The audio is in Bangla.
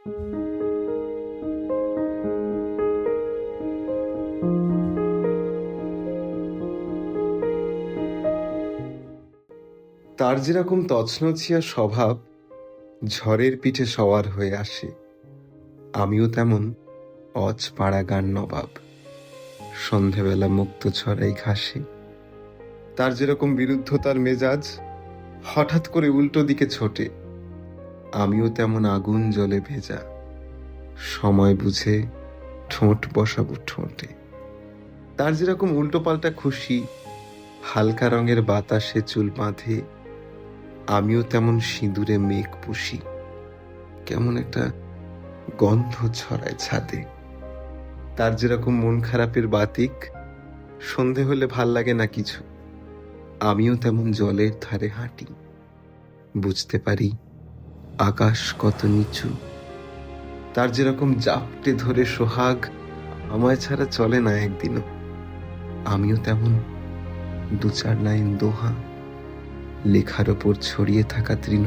তার যেরকম তছনছিয়া স্বভাব, ঝড়ের পিঠে সওয়ার হয়ে আসে, আমিও তেমন অজপাড়া গান নবাব, সন্ধেবেলা মুক্ত ছড়াই ঘাসে। তার যেরকম বিরুদ্ধতার মেজাজ, হঠাৎ করে উল্টো দিকে ছোটে, আমিও তেমন আগুন জলে ভেজা, সময় বুঝে ঠোঁট বসাবো ঠোঁটে। তার যেরকম উল্টো পাল্টা খুশি, হালকা রঙের বাতাসে চুল বাঁধে, আমিও তেমন সিঁদুরে মেঘ পুষি, কেমন একটা গন্ধ ছড়ায় ছাদে। তার যেরকম মন খারাপের বাতিক, সন্ধে হলে ভাল লাগে না কিছু, আমিও তেমন জলের ধারে হাঁটি, বুঝতে পারি আকাশ কত নিচু। তার যেরকম জাপটে ধরে সোহাগ, আমায় ছাড়া চলে না একদিনও, আমিও তেমন দু চার লাইন দোহা, লেখার ওপর ছড়িয়ে থাকা তৃণ।